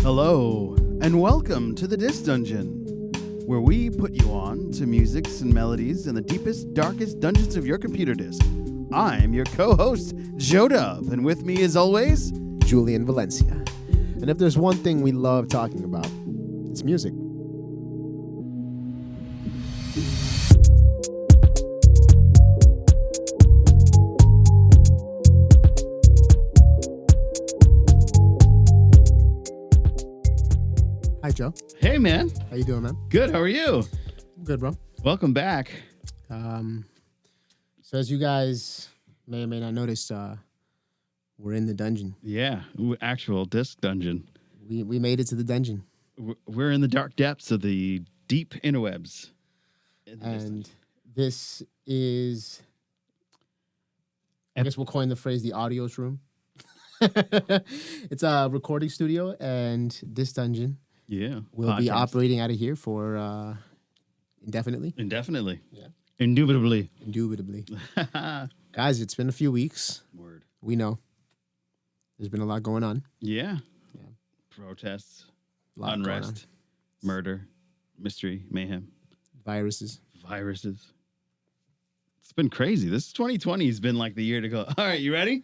Hello, and welcome to the Disc Dungeon, where we put you on to musics and melodies in the deepest, darkest dungeons of your computer disk. I'm your co-host, Joe Dub, and with me, as always, Julian Valencia. And if there's one thing we love talking about, it's music. Hi, Joe. Hey, man. How you doing, man? Good, how are you? Good, bro. Welcome back. So as you guys may or may not notice, we're in the dungeon. Yeah, actual Disc Dungeon. We made it to the dungeon. We're in the dark depths of the deep interwebs. And this is, I guess we'll coin the phrase the audio's room. It's a recording studio, and this dungeon will be operating out of here for indefinitely. Indefinitely. Yeah. Indubitably. Guys, it's been a few weeks. Word. We know. There's been a lot going on. Yeah. Protests, unrest, murder, mystery, mayhem. Viruses. It's been crazy. This 2020 has been like the year to go, all right, you ready?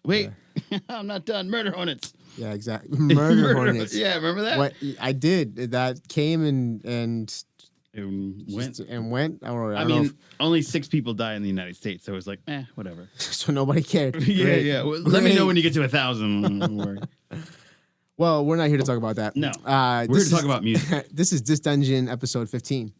Wait, yeah. I'm not done. Murder hornets. Yeah, exactly. Murder hornets. Yeah, remember that? What I did, that came and went. Or I mean, only 6 people die in the United States, so it was like, whatever. So nobody cared. Yeah. Well, let me know when you get to 1,000. Don't worry. Well, we're not here to talk about that. No, we're here to talk about music. This is Disc Dungeon episode 15.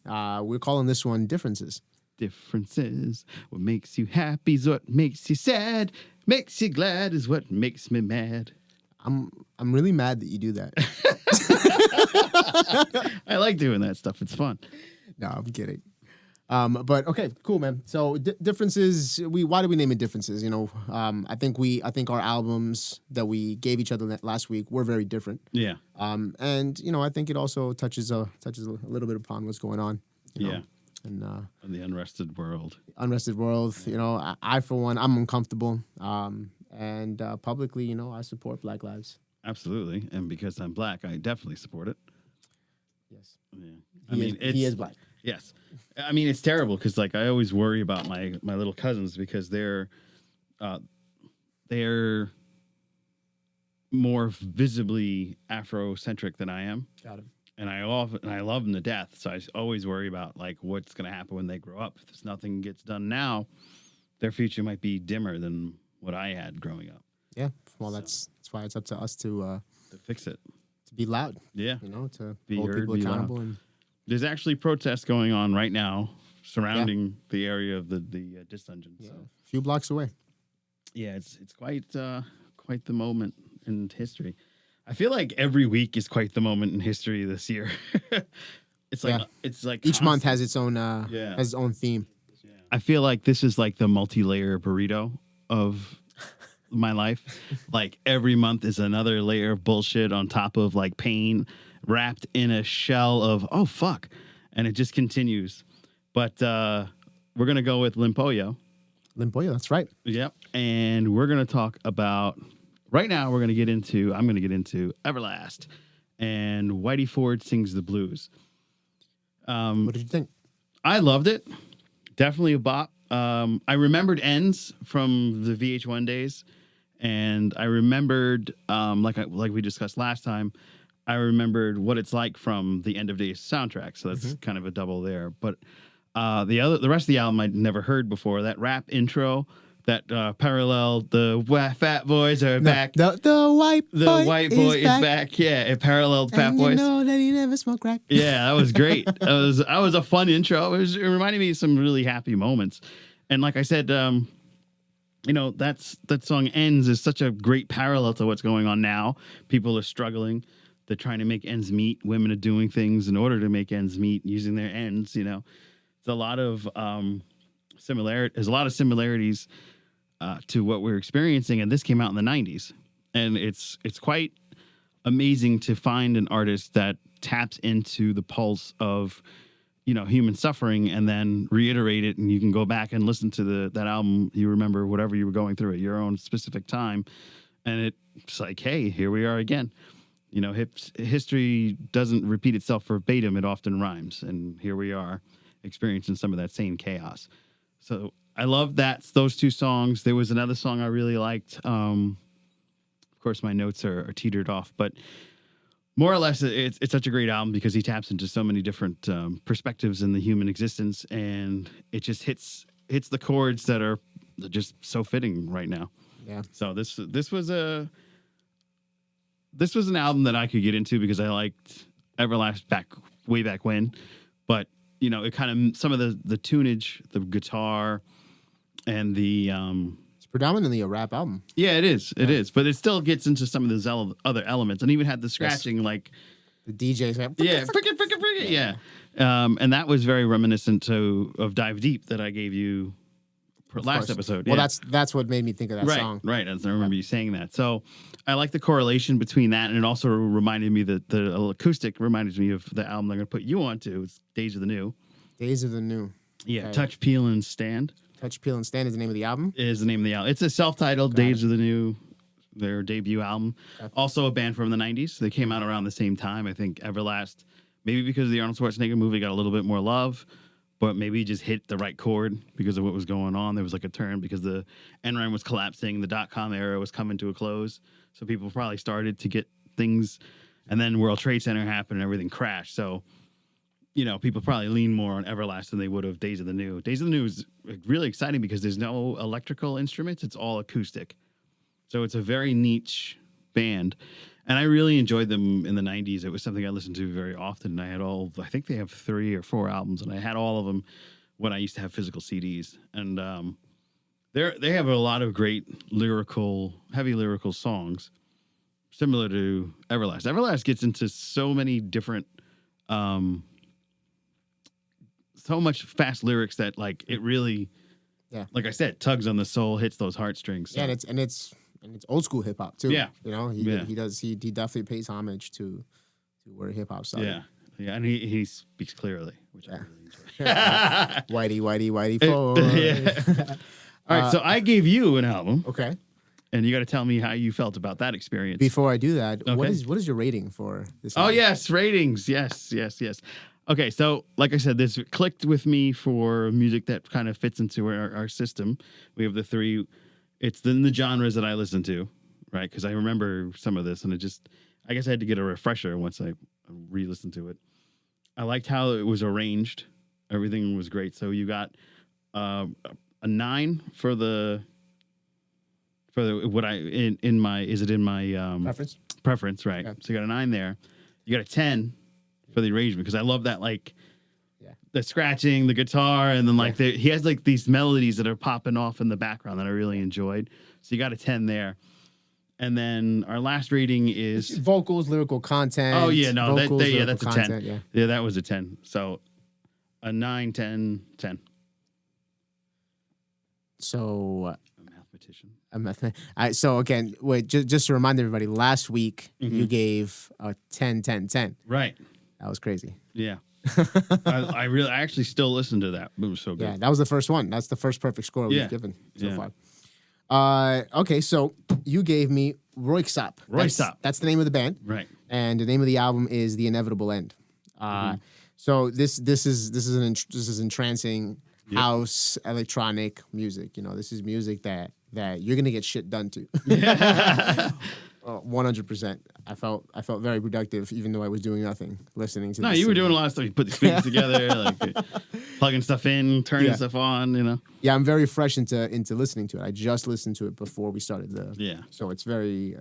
We're calling this one Differences. Differences. What makes you happy is what makes you sad. Makes you glad is what makes me mad. I'm really mad that you do that. I like doing that stuff. It's fun. No, I'm kidding. But okay, cool, man. So differences. Why do we name it Differences? You know, I think our albums that we gave each other last week were very different. Yeah. And you know, I think it also touches a little bit upon what's going on. You know? And in the unrested world. You know, I for one, I'm uncomfortable. And publicly, you know, I support Black Lives. Absolutely, and because I'm black, I definitely support it. Yes. Yeah. He is black. Yes. I mean, it's terrible because, like, I always worry about my little cousins because they're more visibly Afrocentric than I am. Got him. And I love them to death. So I always worry about, like, what's going to happen when they grow up. If nothing gets done now, their future might be dimmer than what I had growing up. Yeah. Well, that's why it's up to us to fix it. To be loud. Yeah. You know, to be hold heard, people accountable. And there's actually protests going on right now surrounding the area of the Disc Dungeon. Yeah. So. A few blocks away. Yeah, it's quite the moment in history. I feel like every week is quite the moment in history this year. It's like each month has its own theme. Yeah. I feel like this is like the multi-layer burrito of my life. Like every month is another layer of bullshit on top of like pain wrapped in a shell of oh fuck, and it just continues. But we're gonna go with Limpoyo. That's right. Yep, and we're gonna talk about. Right now, I'm going to get into EverLast, and Whitey Ford Sings the Blues. What did you think? I loved it. Definitely a bop. I remembered Ends from the VH1 days, and I remembered, like we discussed last time, I remembered What It's Like from the End of Days soundtrack, so that's kind of a double there. But the rest of the album I'd never heard before. That rap intro that paralleled the Fat Boys are back. The white boy is back. Yeah, it paralleled Fat Boys. You know that he never smoked crack. Yeah, that was great. That was a fun intro. It reminded me of some really happy moments. And like I said, you know, that song Ends is such a great parallel to what's going on now. People are struggling. They're trying to make ends meet. Women are doing things in order to make ends meet using their ends, you know. There's a lot of similarities to what we're experiencing, and this came out in the 90s. And it's quite amazing to find an artist that taps into the pulse of, you know, human suffering and then reiterate it, and you can go back and listen to that album. You remember whatever you were going through at your own specific time And it's like, hey, here we are again. You know, history doesn't repeat itself verbatim; it often rhymes, and here we are, experiencing some of that same chaos. So I love those two songs. There was another song I really liked. Of course, my notes are teetered off, but more or less, it's such a great album because he taps into so many different perspectives in the human existence, and it just hits the chords that are just so fitting right now. Yeah. So this was an album that I could get into because I liked EverLast way back when, but you know, it kind of some of the tunage, the guitar, and the It's predominantly a rap album. yeah, it is, but it still gets into some of those other elements, and even had the scratching like The DJ's like, yeah, frick it, yeah. And that was very reminiscent of Dive Deep that I gave you last episode. Well, yeah. that's what made me think of that song. Right, as I remember you saying that. So I like the correlation between that, and it also reminded me that the acoustic reminded me of the album I'm going to put you on to. It's Days of the New. Days of the New. Yeah, Okay. Touch, Peel, and Stand Touch, Peel, and Stand is the name of the album. is the name of the album. It's a self-titled Days of the New, their debut album. Okay. Also a band from the 90s. They came out around the same time. I think EverLast, maybe because the Arnold Schwarzenegger movie got a little bit more love, but maybe just hit the right chord because of what was going on. There was like a turn because the Enron was collapsing, the .com era was coming to a close, so people probably started to get things, and then World Trade Center happened and everything crashed. So, you know, people probably lean more on EverLast than they would have Days of the New. Days of the New is really exciting because there's no electrical instruments; it's all acoustic. So it's a very niche band. And I really enjoyed them in the 90s. It was something I listened to very often. I think they have 3 or 4 albums, and I had all of them when I used to have physical CDs. And they have a lot of great heavy lyrical songs, similar to EverLast. EverLast gets into so many different, so much fast lyrics that like it really, like I said, tugs on the soul, hits those heartstrings. So. Yeah, and it's old school hip hop too. Yeah. You know, he definitely pays homage to where hip hop started. Yeah, and he speaks clearly, which I really enjoy. Whitey for. Yeah. All right, so I gave you an album, Okay. and you got to tell me how you felt about that experience. Before I do that, what Okay. is your rating for this? Oh album? yes, ratings. Yes. Okay, so like I said, this clicked with me for music that kind of fits into our system. We have the 3. It's in the genres that I listen to, right? Because I remember some of this, and I guess I had to get a refresher once I re-listened to it. I liked how it was arranged. Everything was great. So you got a 9 for what I in my preference, right? Yeah. So you got a 9 there. You got a 10 for the arrangement because I love that the scratching, the guitar, and then he has like these melodies that are popping off in the background that I really enjoyed. So you got a 10 there. And then our last rating is vocals, lyrical content. Oh yeah, no, vocals, that's a 10. content, Yeah, that was a 10. So a 9, 10, 10. So A mathematician. So again, wait, just to remind everybody, last week you gave a 10, 10, 10. Right. That was crazy. Yeah. I actually still listen to that. It was so good. Yeah, that was the first one. That's the first perfect score we've given so Yeah. far. Okay, so you gave me Royksopp. Royksopp. That's the name of the band. Right. And the name of the album is The Inevitable End. So this is entrancing house electronic music. You know, this is music that you're gonna get shit done to. 100%. I felt very productive, even though I was doing nothing, listening to. No, this you were thing. doing a lot of stuff. You put the speakers together, like plugging stuff in, turning stuff on. You know. Yeah, I'm very fresh into listening to it. I just listened to it before we started So it's very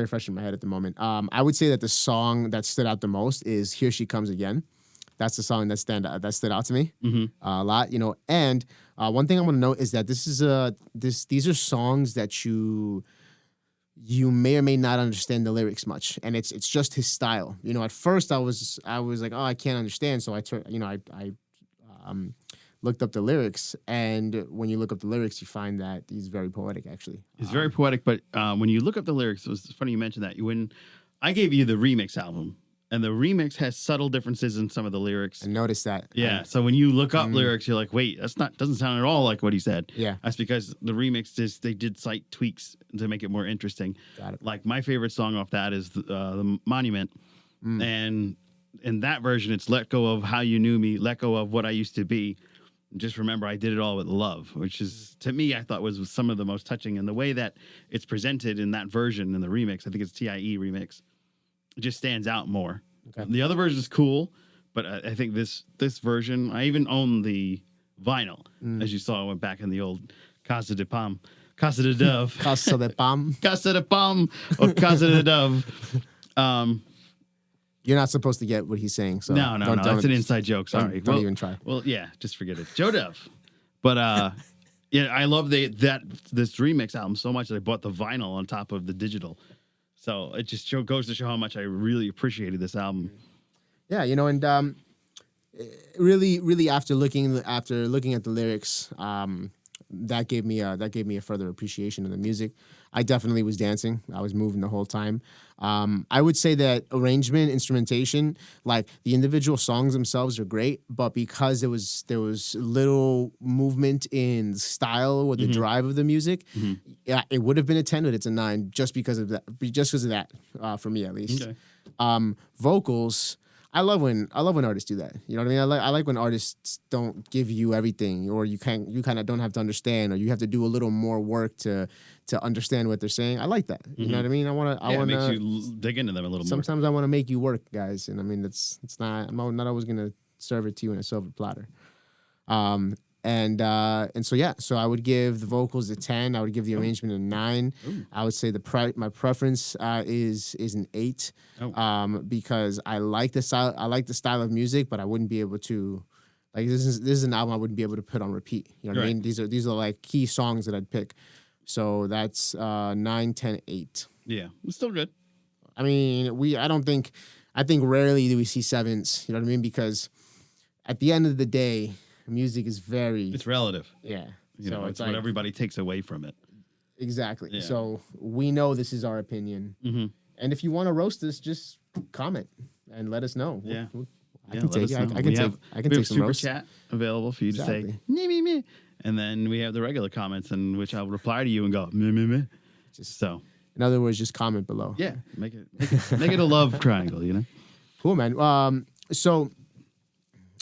fresh in my head at the moment. I would say that the song that stood out the most is "Here She Comes Again." That's the song that stood out to me a lot. You know, and one thing I want to note is that these are songs that you may or may not understand the lyrics much, and it's just his style. You know, at first I was like, oh, I can't understand, so I looked up the lyrics, and when you look up the lyrics, you find that he's very poetic. Actually, It's very poetic, but when you look up the lyrics, it was funny you mentioned that. When I gave you the remix album, And the remix has subtle differences in some of the lyrics. I noticed that. Yeah. So when you look up lyrics, you're like, wait, doesn't sound at all like what he said. Yeah. That's because the remix they did slight tweaks to make it more interesting. Got it. Like my favorite song off that is the Monument. And in that version, it's let go of how you knew me, let go of what I used to be. Just remember I did it all with love, which is, to me, I thought was some of the most touching. And the way that it's presented in that version in the remix, I think it's TIE remix, it just stands out more. Okay. The other version is cool, but I think this version, I even own the vinyl, as you saw, I went back in the old Casa de Dove. Casa de Pam. Casa de Pam or Casa de Dove. You're not supposed to get what he's saying. So no. That's an inside joke. Sorry. Don't even try. Well, yeah, just forget it. Joe Dove. But yeah, I love this remix album so much that I bought the vinyl on top of the digital. So it just goes to show how much I really appreciated this album. Yeah, and really after looking at the lyrics, that gave me a further appreciation of the music. I definitely was dancing. I was moving the whole time. I would say that arrangement, instrumentation, like the individual songs themselves are great, but because there was little movement in style or the drive of the music, yeah, it would have been a 10, but it's a 9 just because of that, for me at least. Okay. Vocals. I love when artists do that. You know what I mean? I like when artists don't give you everything, or you kind of don't have to understand, or you have to do a little more work to understand what they're saying. I like that. You know what I mean? I want to. It makes you dig into them a little more. Sometimes I want to make you work, guys, and I mean it's not. I'm not always gonna serve it to you in a silver platter. And so yeah, so I would give the vocals a 10. I would give the arrangement a 9. Ooh. I would say my preference is an 8. Oh. Because I like the style. I like the style of music, but I wouldn't be able to, like, this is an album I wouldn't be able to put on repeat. You know what I mean? These are like key songs that I'd pick. So that's 9, 10, 8. Yeah, it's still good. I mean, I think rarely do we see 7s. You know what I mean? Because at the end of the day, music is it's relative. Yeah. You know, it's what everybody takes away from it. Exactly. Yeah. So we know this is our opinion. Mm-hmm. And if you want to roast us, just comment and let us know. Yeah. I can take some super roast chat available for you to say, me. And then we have the regular comments in which I'll reply to you and go, me. Just so. In other words, just comment below. Yeah. Make it a love triangle, you know? Cool, man. So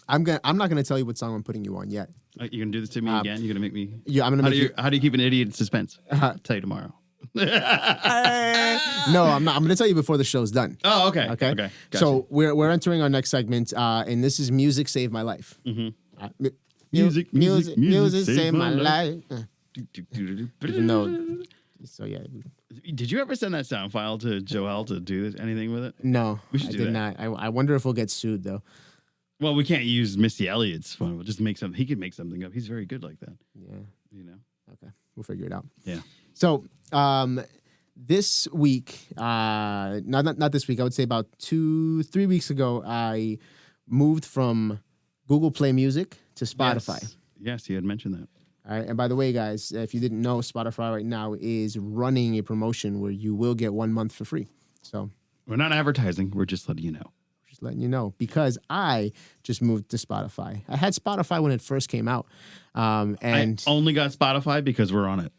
I'm not gonna tell you what song I'm putting you on yet. You're gonna do this to me again? You're gonna make me? Yeah, I'm gonna. How do you keep an idiot in suspense? I'll tell you tomorrow. No, I'm not. I'm gonna tell you before the show's done. Oh, okay. Gotcha. So we're entering our next segment, and this is Music Saved My Life. Mm-hmm. Music saved my life. Even though, so yeah. Did you ever send that sound file to Joel to do anything with it? No, I did not. I wonder if we'll get sued though. Well, we can't use Missy Elliott's phone. We'll just make something. He could make something up. He's very good like that. Yeah. You know. Okay. We'll figure it out. Yeah. So, this week, not this week. I would say about 2-3 weeks ago, I moved from Google Play Music to Spotify. Yes, you had mentioned that. All right. And by the way, guys, if you didn't know, Spotify right now is running a promotion where you will get 1 month for free. So we're not advertising. We're just letting you know. Letting you know, because I just moved to Spotify. I had Spotify when it first came out, and I only got Spotify because we're on it.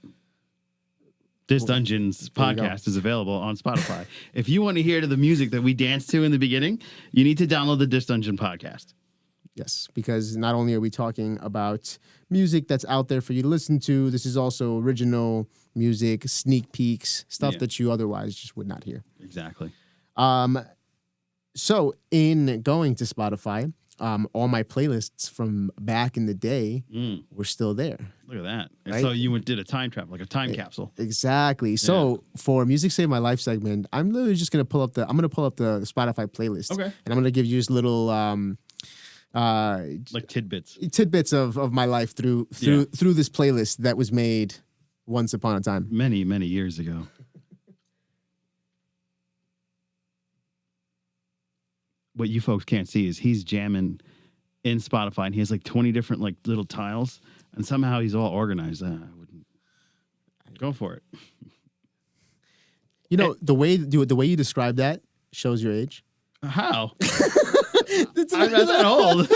This Dungeons podcast is available on Spotify. If you want to hear the music that we danced to in the beginning, you need to download the This Dungeon podcast. Yes, because not only are we talking about music that's out there for you to listen to, this is also original music, sneak peeks, stuff that you otherwise just would not hear. Exactly. So in going to Spotify, all my playlists from back in the day were still there. Look at that. Right? So you did a time trap, like a time capsule. Exactly. So for Music Save My Life segment, I'm literally just going to pull up the Spotify playlist. Okay. And I'm going to give you just little like tidbits of my life through this playlist that was made once upon a time. Many, many years ago. What you folks can't see is he's jamming in Spotify, and he has like 20 different like little tiles, and somehow he's all organized. I wouldn't go for it. You know, the way you describe that shows your age. How? I'm not that old.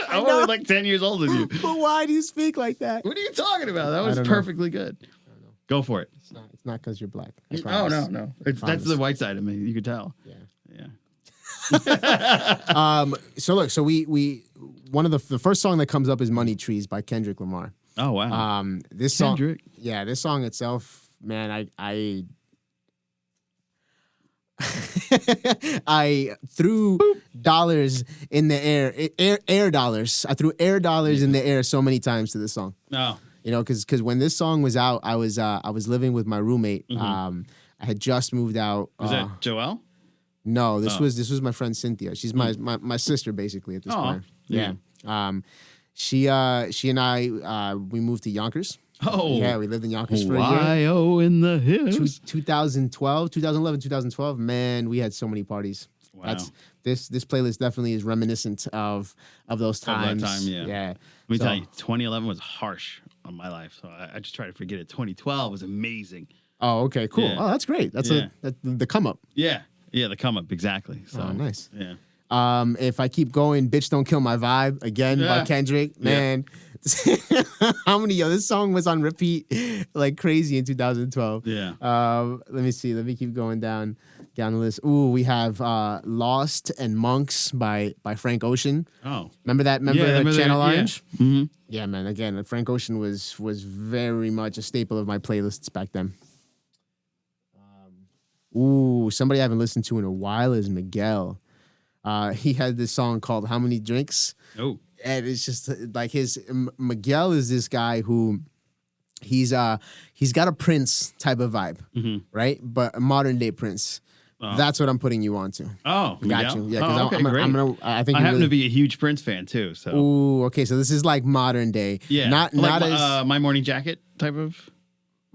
I'm only like 10 years older than you. But why do you speak like that? What are you talking about? That was perfectly good. Go for it. It's not because you're black. No. That's the white side of me. You could tell. Yeah. So look, we one of the first song that comes up is "Money Trees" by Kendrick Lamar. Oh wow. This Kendrick. song, this song itself, man, I threw dollars in the air dollars. I threw air dollars in the air so many times to this song. Oh. You know, because when this song was out, I was living with my roommate. I had just moved out. Was that Joelle? No, this was my friend Cynthia. She's my sister basically at this point. Yeah. She and I we moved to Yonkers. Oh. Yeah, we lived in Yonkers for a year. Ohio in the hills. 2011, 2012. Man, we had so many parties. Wow. This playlist definitely is reminiscent of those times. Of that time, yeah. Let me tell you, 2011 was harsh on my life, so I just try to forget it. 2012 was amazing. Oh, okay, cool. Yeah. Oh, that's great. That's the come up. Yeah, the come up, exactly. So nice. Yeah. If I keep going, "Bitch Don't Kill My Vibe" again by Kendrick. Man, how many? This song was on repeat like crazy in 2012. Yeah. Let me see. Let me keep going down the list. Ooh, we have "Lost" and "Monks" by Frank Ocean. Oh, remember that? Remember Channel Orange? Yeah. Mm-hmm. Yeah, man. Again, Frank Ocean was very much a staple of my playlists back then. Ooh, somebody I haven't listened to in a while is Miguel. He had this song called "How Many Drinks." Oh, and it's just like Miguel is this guy who he's got a Prince type of vibe, right? But a modern day Prince. That's what I'm putting you on to. Oh, got you. Yeah, okay, great. I think I happen to be a huge Prince fan too. So, ooh, okay. So this is like modern day. Yeah, not as My Morning Jacket type of.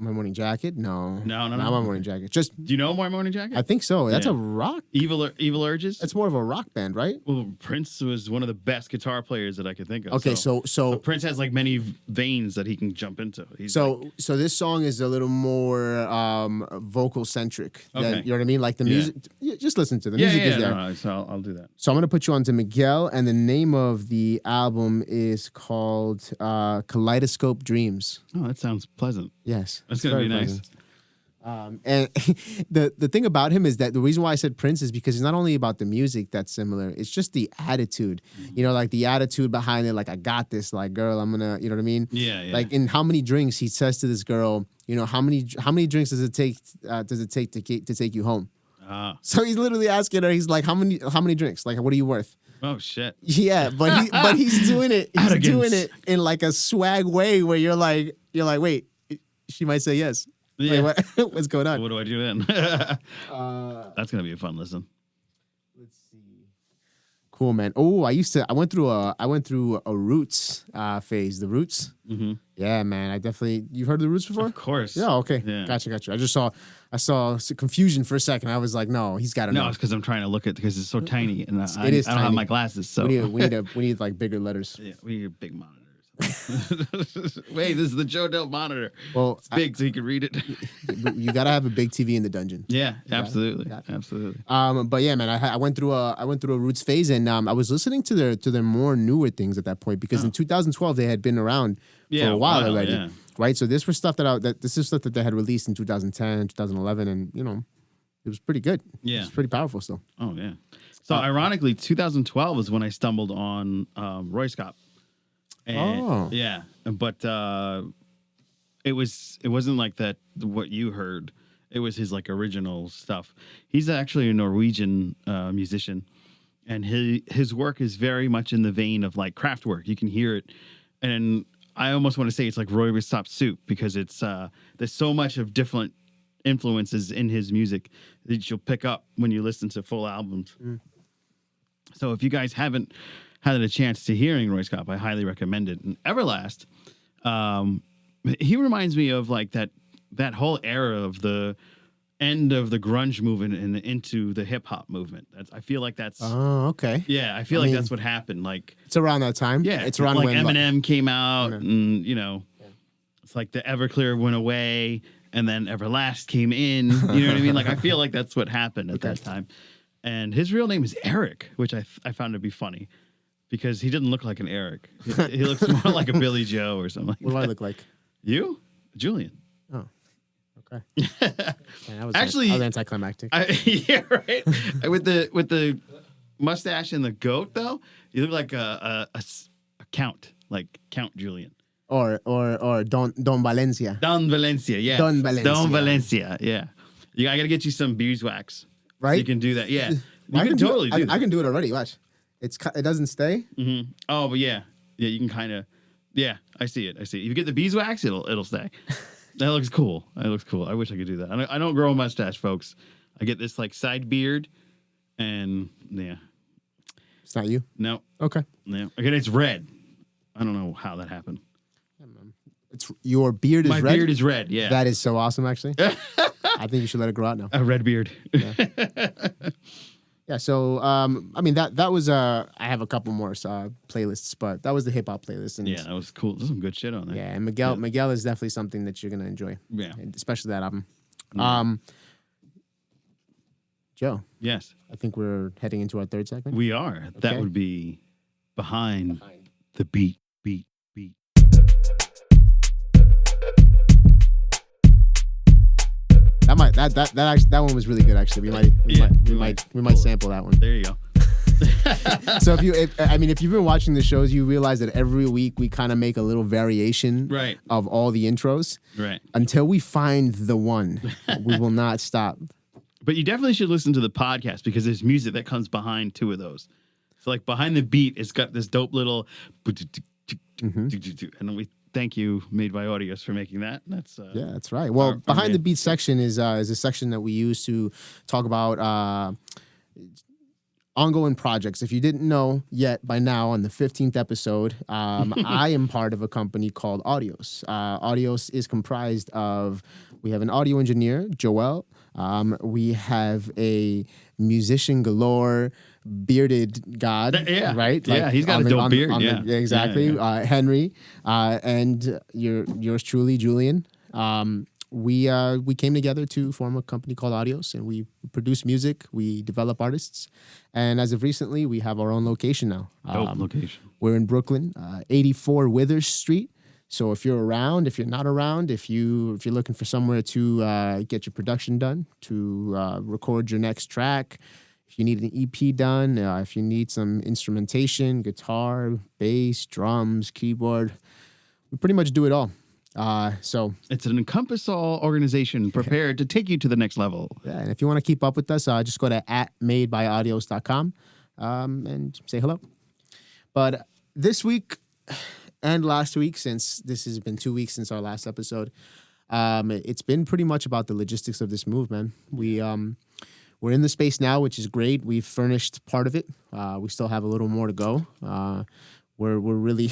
My Morning Jacket? No. Not My Morning Jacket. Just. Do you know My Morning Jacket? I think so. That's a rock. Evil Urges. That's more of a rock band, right? Well, Prince was one of the best guitar players that I could think of. Okay, so Prince has like many veins that he can jump into. So this song is a little more vocal centric. Okay. You know what I mean? Like the music. Just listen to the music is there. No, so I'll do that. So I'm gonna put you on to Miguel, and the name of the album is called Kaleidoscope Dreams. Oh, that sounds pleasant. Yes. That's going to be nice. And the thing about him is that the reason why I said Prince is because it's not only about the music that's similar, it's just the attitude. You know, like the attitude behind it, like, I got this, like, girl, I'm gonna, you know what I mean? Yeah. Like, in How Many Drinks, he says to this girl, you know, how many drinks does it take to take you home? So he's literally asking her, he's like, how many drinks? Like, what are you worth? Oh shit. Yeah, but he's doing it. He's doing it in like a swag way where you're like, wait, she might say yes. Yeah. Wait, what's going on? What do I do then? That's gonna be a fun listen. Let's see. Cool, man. Oh, I went through a Roots phase. The Roots. Mm-hmm. Yeah, man. You've heard of the Roots before? Of course. Yeah. Okay. Yeah. Gotcha. I saw some confusion for a second. I was like, no, he's got to know. No, it's because I'm trying to look at because it's so tiny and I tiny. don't have my glasses. So we need like bigger letters. Yeah, we need big monitors. Wait, this is the Joe Delt monitor. Well, it's big, so you can read it. You gotta have a big TV in the dungeon. Yeah, absolutely. But yeah, man, I went through a Roots phase, and I was listening to their more newer things at that point because in 2012 they had been around for a while already, right? So this was stuff this is stuff that they had released in 2010, 2011, and you know, it was pretty good. Yeah, it was pretty powerful still. Oh yeah. So ironically, 2012 is when I stumbled on Royksopp. And, yeah, but it wasn't like that. What you heard, it was his like original stuff. He's actually a Norwegian musician, and his work is very much in the vein of like craft work. You can hear it, and I almost want to say it's like Royksopp soup because it's there's so much of different influences in his music that you'll pick up when you listen to full albums. So if you guys haven't had a chance to hearing Royksopp, I highly recommend it. And EverLast, he reminds me of like that whole era of the end of the grunge movement and into the hip hop movement. I feel like that's. Oh, okay. Yeah, I feel like that's what happened. Like it's around that time. Yeah, it's around like when Eminem came out, and you know, it's like the Everclear went away, and then EverLast came in. You know what I mean? Like I feel like that's what happened at that time. and his real name is Eric, which I found to be funny because he didn't look like an Eric. He looks more like a Billy Joe or something. What do I look like? You, Julian. Oh, okay. Man, Actually, I was anticlimactic. Yeah, right. With the mustache and the goat, though, you look like a count, like Count Julian. Or Don Valencia. Don Valencia, yeah. Don Valencia, yeah. I got to get you some beeswax. Right? So you can do that, yeah. I can totally do that. I can do it already. Watch. It doesn't stay. Mm-hmm. Oh, but yeah, you can kind of. Yeah, I see it. If you get the beeswax, it'll stay. That looks cool. I wish I could do that. I don't grow a mustache, folks. I get this like side beard, and yeah. It's not you? No. Okay. Yeah. Again, it's red. I don't know how that happened. It's your beard is red. My beard is red. Yeah. That is so awesome. Actually, I think you should let it grow out now. A red beard. Yeah. Yeah. So, I mean that was I have a couple more playlists, but that was the hip hop playlist. And yeah, that was cool. There's some good shit on there. Yeah, and Miguel is definitely something that you're gonna enjoy. Yeah. Especially that album. Yeah. Joe. Yes. I think we're heading into our third segment. We are. Okay. That would be behind the beat. That one was really good. Actually, we might sample that one. There you go. So if you've been watching the shows, you realize that every week we kind of make a little variation of all the intros. Right. Until we find the one, we will not stop. But you definitely should listen to the podcast because there's music that comes behind two of those. So like behind the beat, it's got this dope little, and we thank you, Made by Audios, for making that. That's that's right. Well, behind the beat section is a section that we use to talk about ongoing projects. If you didn't know yet by now, on the 15th episode, I am part of a company called Audios. Audios is comprised of, we have an audio engineer, Joel. We have a musician galore, bearded god, right? Like he's got a dope beard. Exactly. Yeah. Henry, and yours truly, Julian. We came together to form a company called Audios, and we produce music, we develop artists, and as of recently, we have our own location now. Dope location. We're in Brooklyn, 84 Withers Street. So if you're around, if you're not around, if you're looking for somewhere to get your production done, to record your next track, if you need an EP done, if you need some instrumentation, guitar, bass, drums, keyboard, we pretty much do it all. So it's an encompass-all organization prepared to take you to the next level. Yeah, and if you want to keep up with us, just go to @madebyaudios.com and say hello. But this week and last week, since this has been 2 weeks since our last episode, it's been pretty much about the logistics of this move, man. We're in the space now, which is great. We've furnished part of it. We still have a little more to go. We're really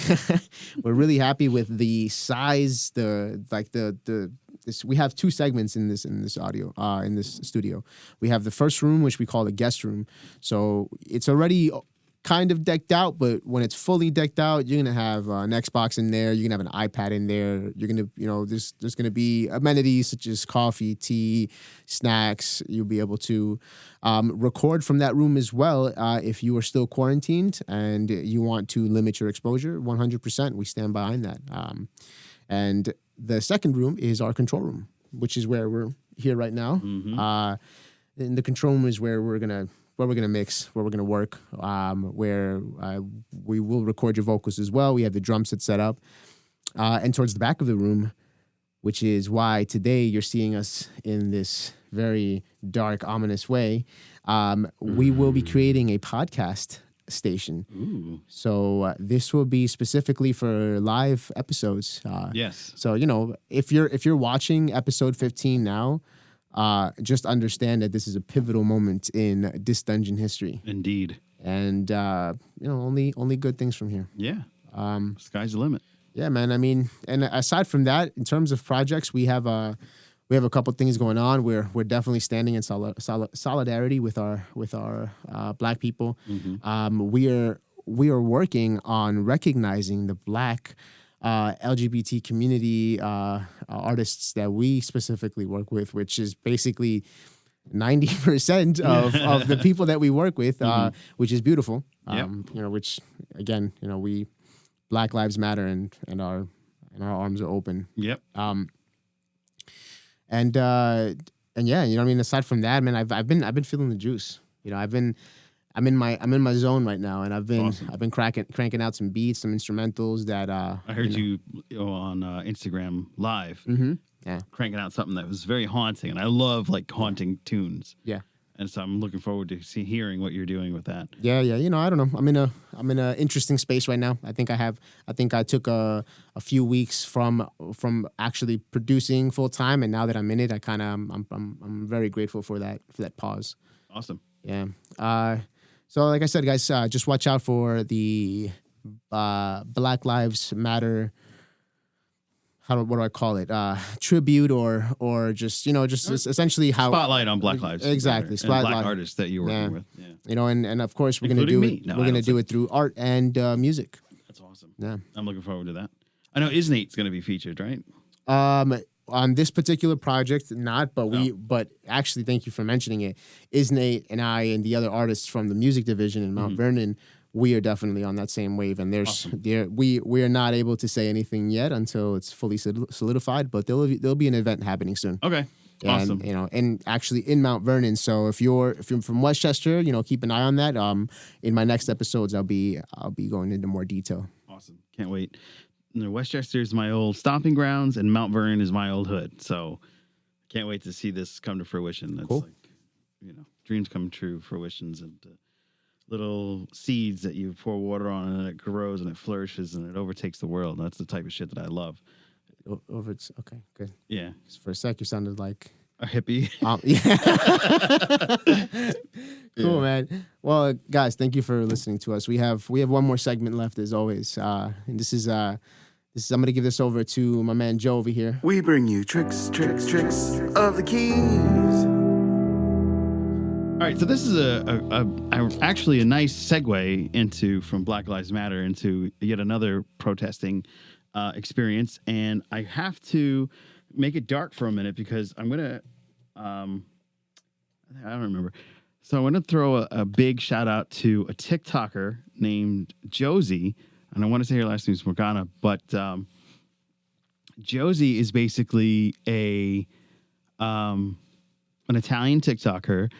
we're really happy with the size. We have two segments in this audio in this studio. We have the first room, which we call the guest room. So it's already kind of decked out, but when it's fully decked out, you're gonna have an Xbox in there. You're gonna have an iPad in there. You're gonna, there's gonna be amenities such as coffee, tea, snacks. You'll be able to record from that room as well if you are still quarantined and you want to limit your exposure. 100%, we stand behind that. And the second room is our control room, which is where we're here right now. Mm-hmm. And the control room is where we're gonna mix, where we're gonna work, where we will record your vocals as well. We have the drum set up, and towards the back of the room, which is why today you're seeing us in this very dark, ominous way. We will be creating a podcast station. Ooh. So this will be specifically for live episodes. Yes. So if you're watching episode 15 now, just understand that this is a pivotal moment in this dungeon history. Indeed. And only good things from here. Yeah. Sky's the limit. Yeah, man. I mean, and aside from that, in terms of projects, we have a couple things going on. We're definitely standing in solidarity with our Black people. Mm-hmm. We are working on recognizing the Black LGBT community artists that we specifically work with, which is basically 90% of the people that we work with, which is beautiful. Yep. Which again, we Black Lives Matter and our arms are open. Yep. And yeah, what I mean, aside from that, man, I've been feeling the juice. I'm in my zone right now, and I've been cranking out some beats, some instrumentals that I heard you on Instagram Live, cranking out something that was very haunting, and I love like haunting tunes. Yeah, and so I'm looking forward to hearing what you're doing with that. Yeah. I don't know. I'm in a interesting space right now. I think I took a few weeks from actually producing full time, and now that I'm in it, I'm very grateful for that pause. Awesome. Yeah. So like I said, guys, just watch out for the Black Lives Matter. What do I call it? Tribute or just essentially how spotlight on Black Lives. Exactly. And Black artists that you're working with. Yeah. And of course we're gonna do it. We're gonna do it through art and music. That's awesome. Yeah. I'm looking forward to that. I know Isnate's gonna be featured, right? On this particular project, not, but actually, thank you for mentioning it. Isnate and I and the other artists from the music division in Mount Vernon, we are definitely on that same wave. And we are not able to say anything yet until it's fully solidified, but there'll be an event happening soon. Okay. And, awesome. And actually in Mount Vernon. So if you're from Westchester, keep an eye on that. In my next episodes, I'll be going into more detail. Awesome. Can't wait. Westchester is my old stomping grounds, and Mount Vernon is my old hood. So, can't wait to see this come to fruition. That's cool. Like, dreams come true, fruitions, and little seeds that you pour water on, and it grows and it flourishes and it overtakes the world. That's the type of shit that I love. Okay, good. Yeah. For a sec, you sounded like a hippie. Yeah. Cool, man. Well, guys, thank you for listening to us. We have one more segment left, as always, and this is I'm gonna give this over to my man Joe over here. We bring you tricks of the keys. All right, so this is actually a nice segue into from Black Lives Matter into yet another protesting experience, and I have to make it dark for a minute because I'm gonna I don't remember. So I want to throw a big shout out to a TikToker named Josie, and I want to say her last name is Morgana, but Josie is basically an Italian TikToker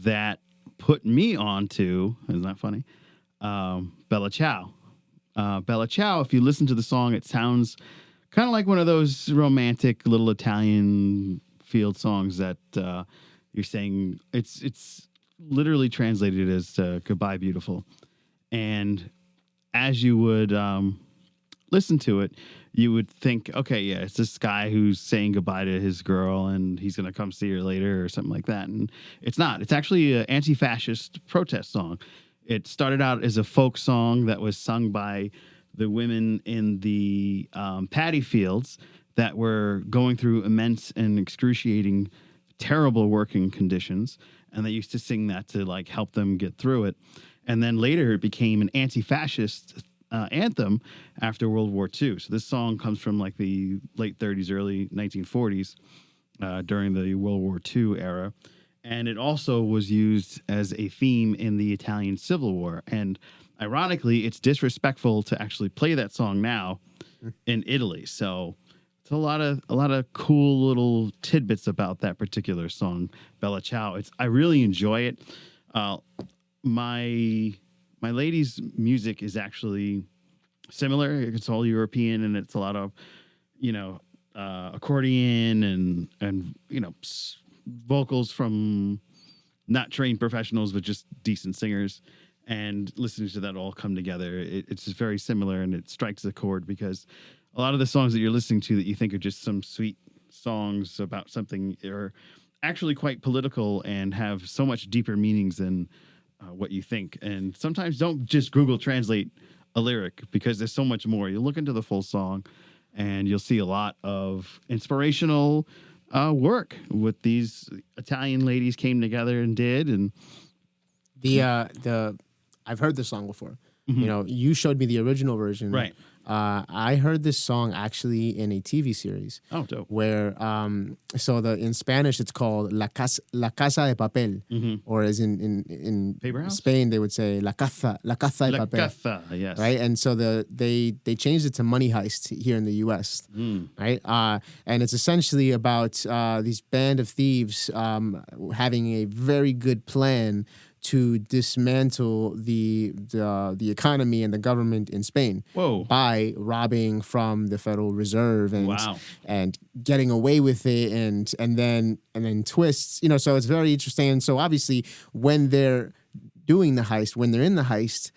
that put me onto, isn't that funny? Bella Ciao. Bella Ciao, if you listen to the song, it sounds kind of like one of those romantic little Italian field songs that you're saying. It's literally translated as Goodbye Beautiful. And as you would listen to it, you would think, okay, yeah, it's this guy who's saying goodbye to his girl and he's going to come see her later or something like that. And it's not. It's actually an anti-fascist protest song. It started out as a folk song that was sung by the women in the paddy fields that were going through immense and excruciating, terrible working conditions. And they used to sing that to like help them get through it. And then later it became an anti-fascist anthem after World War II. So this song comes from like the late 30s, early 1940s during the World War II era. And it also was used as a theme in the Italian Civil War. And ironically, it's disrespectful to actually play that song now in Italy. So it's a lot of cool little tidbits about that particular song, Bella Ciao. I really enjoy it. My lady's music is actually similar. It's all European, and it's a lot of, accordion and vocals from not trained professionals, but just decent singers. And listening to that all come together, it's just very similar, and it strikes a chord because a lot of the songs that you're listening to that you think are just some sweet songs about something are actually quite political and have so much deeper meanings than what you think. And sometimes don't just Google translate a lyric because there's so much more. You look into the full song and you'll see a lot of inspirational work what these Italian ladies came together and did. And I've heard the song before. You showed me the original version, right? I heard this song actually in a TV series. Oh, dope. Where in Spanish it's called La Casa de Papel, or as in Paper House? Spain they would say La Casa de Papel. Casa, yes. Right, and so they changed it to Money Heist here in the U.S. Right, and it's essentially about these band of thieves having a very good plan to dismantle the economy and the government in Spain. Whoa. By robbing from the Federal Reserve and getting away with it and then twists. So it's very interesting. And so obviously when they're doing the heist, when they're in the heist,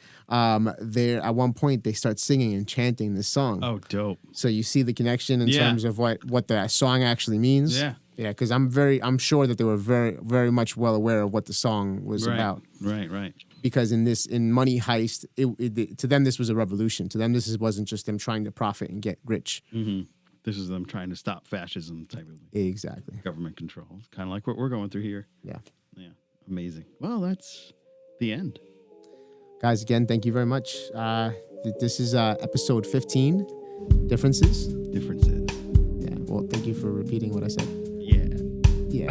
they're at one point they start singing and chanting this song. Oh, dope. So you see the connection in terms of what the song actually means. Yeah, because I'm sure that they were very, very much well aware of what the song was about. Right. Because in Money Heist, to them this was a revolution. To them this wasn't just them trying to profit and get rich. Mm-hmm. This is them trying to stop fascism type of government control. Kind of like what we're going through here. Yeah. Amazing. Well, that's the end. Guys, again, thank you very much. This is episode 15, Differences. Yeah. Well, thank you for repeating what I said. Yeah.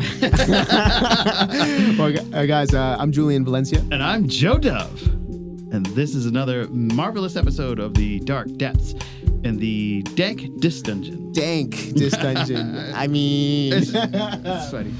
Well, guys, I'm Julian Valencia. And I'm Joe Dove. And this is another marvelous episode of the Dark Depths in the Dank Dis Dungeon. Dank Dis Dungeon. I mean... It's funny.